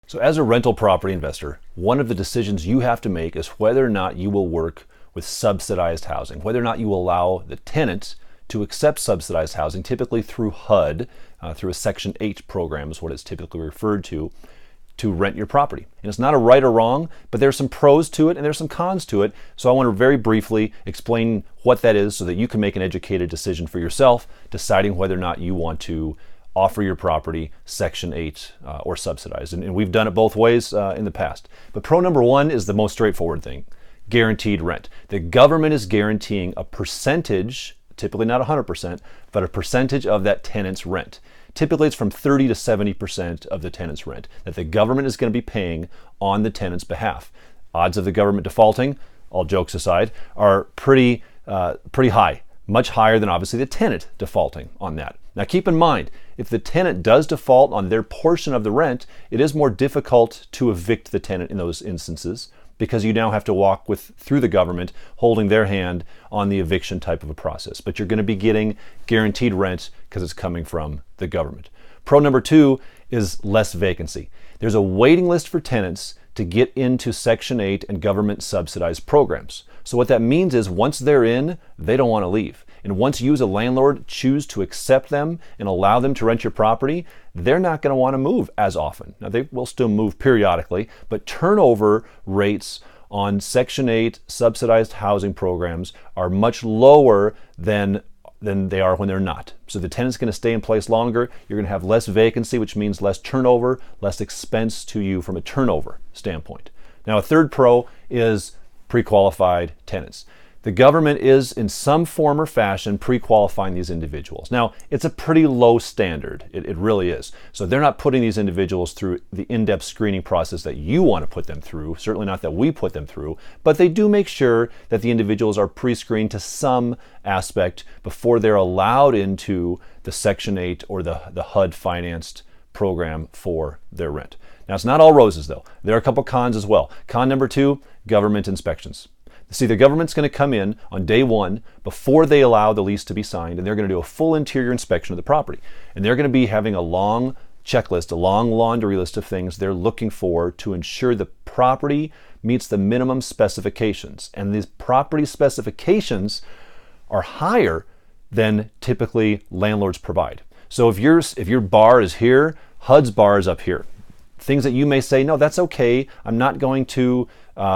So as a rental property investor, one of the decisions you have to make is whether or not you will work with subsidized housing, whether or not you will allow the tenant to accept subsidized housing, typically through HUD, through a Section 8 program is what it's typically referred to rent your property. And it's not a right or wrong, but there's some pros to it and there's some cons to it. So I want to very briefly explain what that is so that you can make an educated decision for yourself, deciding whether or not you want to offer your property Section 8 or subsidized. And we've done it both ways in the past. But pro number one is the most straightforward thing: guaranteed rent. The government is guaranteeing a percentage, typically not 100%, but a percentage of that tenant's rent. Typically it's from 30 to 70% of the tenant's rent that the government is going to be paying on the tenant's behalf. Odds of the government defaulting, all jokes aside, are pretty high. Much higher than obviously the tenant defaulting on that. Now keep in mind, if the tenant does default on their portion of the rent, it is more difficult to evict the tenant in those instances because you now have to walk through the government holding their hand on the eviction type of a process. But you're going to be getting guaranteed rent because it's coming from the government. Pro number two is less vacancy. There's a waiting list for tenants to get into Section 8 and government subsidized programs. So what that means is once they're in, they don't want to leave. And once you as a landlord choose to accept them and allow them to rent your property, they're not going to want to move as often. Now they will still move periodically, but turnover rates on Section 8 subsidized housing programs are much lower than they are when they're not. So the tenant's going to stay in place longer. You're going to have less vacancy, which means less turnover, less expense to you from a turnover standpoint. Now a third pro is pre-qualified tenants. The government is in some form or fashion pre-qualifying these individuals. Now, it's a pretty low standard. It really is. So they're not putting these individuals through the in-depth screening process that you want to put them through, certainly not that we put them through, but they do make sure that the individuals are pre-screened to some aspect before they're allowed into the Section 8 or the HUD-financed program for their rent. Now, it's not all roses, though. There are a couple cons as well. Con number two, government inspections. See, the government's going to come in on day one before they allow the lease to be signed, and they're going to do a full interior inspection of the property. And they're going to be having a long checklist, a long laundry list of things they're looking for to ensure the property meets the minimum specifications. And these property specifications are higher than typically landlords provide. So if your bar is here, HUD's bar is up here. Things that you may say, no, that's okay. I'm not going to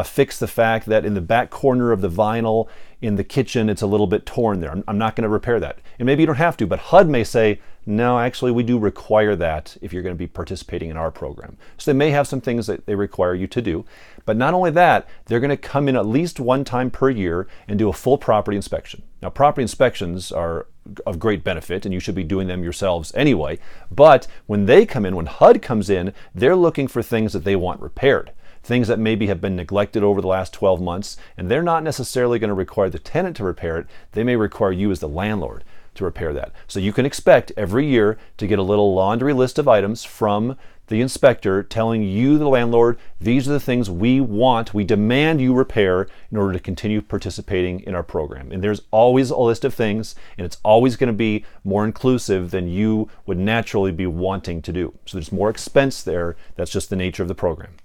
fix the fact that in the back corner of the vinyl in the kitchen, it's a little bit torn there. I'm not going to repair that. And maybe you don't have to, but HUD may say, no, actually, we do require that if you're going to be participating in our program. So they may have some things that they require you to do. But not only that, they're going to come in at least one time per year and do a full property inspection. Now, property inspections are of great benefit, and you should be doing them yourselves anyway. But when they come in, when HUD comes in, they're looking for things that they want repaired. Things that maybe have been neglected over the last 12 months, and they're not necessarily going to require the tenant to repair it. They may require you as the landlord to repair that. So you can expect every year to get a little laundry list of items from the inspector telling you, the landlord, these are the things we want, we demand you repair in order to continue participating in our program. And there's always a list of things, and it's always going to be more inclusive than you would naturally be wanting to do. So there's more expense there. That's just the nature of the program.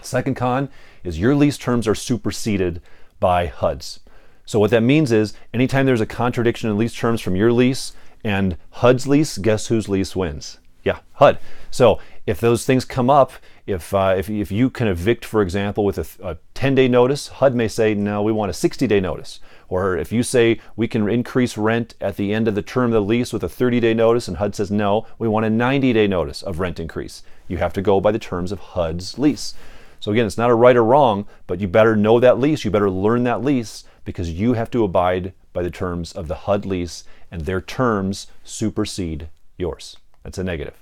Second con is your lease terms are superseded by HUD's. So what that means is anytime there's a contradiction in lease terms from your lease and HUD's lease, guess whose lease wins? Yeah, HUD. So if those things come up, if you can evict, for example, with a 10-day notice, HUD may say, no, we want a 60-day notice. Or if you say we can increase rent at the end of the term of the lease with a 30-day notice, and HUD says, no, we want a 90-day notice of rent increase. You have to go by the terms of HUD's lease. So again, it's not a right or wrong, but you better know that lease, you better learn that lease, because you have to abide by the terms of the HUD lease, and their terms supersede yours. That's a negative.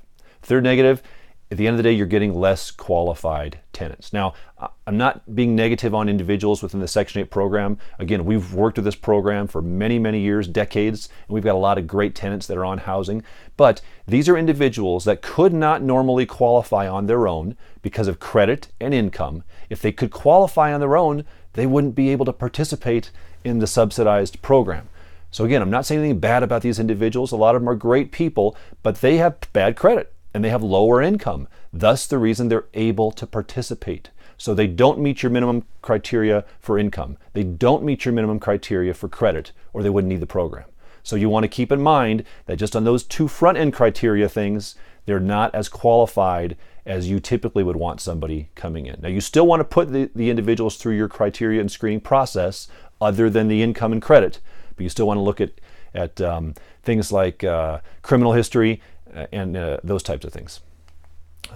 Third negative, at the end of the day, you're getting less qualified tenants. Now, I'm not being negative on individuals within the Section 8 program. Again, we've worked with this program for many, many years, decades, and we've got a lot of great tenants that are on housing. But these are individuals that could not normally qualify on their own because of credit and income. If they could qualify on their own, they wouldn't be able to participate in the subsidized program. So again, I'm not saying anything bad about these individuals. A lot of them are great people, but they have bad credit. and they have lower income. Thus the reason they're able to participate. So they don't meet your minimum criteria for income. They don't meet your minimum criteria for credit, or they wouldn't need the program. So you want to keep in mind that just on those two front-end criteria things, they're not as qualified as you typically would want somebody coming in. Now, you still want to put the individuals through your criteria and screening process other than the income and credit, but you still want to look at things like criminal history and those types of things.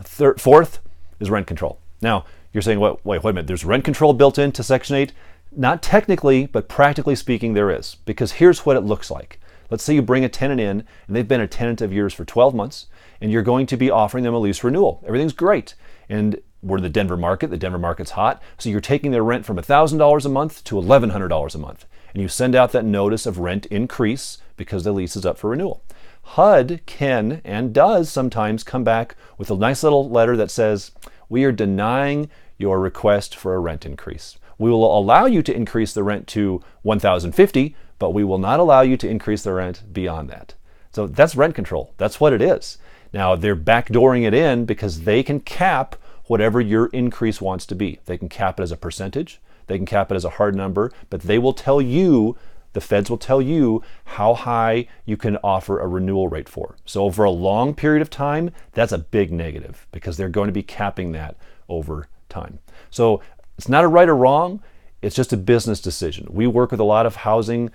Fourth is rent control. Now, you're saying, wait a minute, there's rent control built into Section 8? Not technically, but practically speaking, there is. Because here's what it looks like. Let's say you bring a tenant in, and they've been a tenant of yours for 12 months, and you're going to be offering them a lease renewal. Everything's great. And we're in the Denver market. The Denver market's hot. So you're taking their rent from $1,000 a month to $1,100 a month. And you send out that notice of rent increase because the lease is up for renewal. HUD can and does sometimes come back with a nice little letter that says, we are denying your request for a rent increase. We will allow you to increase the rent to $1,050, but we will not allow you to increase the rent beyond that. So that's rent control. That's what it is. Now, they're backdooring it in because they can cap whatever your increase wants to be. They can cap it as a percentage. They can cap it as a hard number, but they will tell you, the feds will tell you how high you can offer a renewal rate for. So over a long period of time, that's a big negative because they're going to be capping that over time. So it's not a right or wrong, it's just a business decision. We work with a lot of housing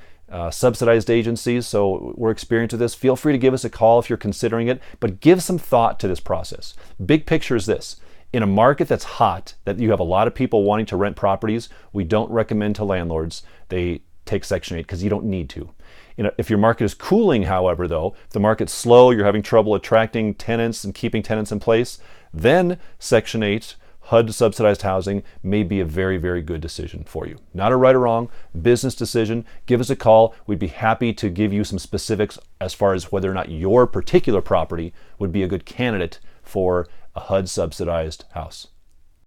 subsidized agencies, so we're experienced with this. Feel free to give us a call if you're considering it, but give some thought to this process. Big picture is this. In a market that's hot, that you have a lot of people wanting to rent properties, we don't recommend to landlords they take Section 8 because you don't need to. If your market is cooling, however, though, if the market's slow, you're having trouble attracting tenants and keeping tenants in place, then Section 8 HUD subsidized housing may be a very, very good decision for you. Not a right or wrong, business decision. Give us a call. We'd be happy to give you some specifics as far as whether or not your particular property would be a good candidate for a HUD subsidized house.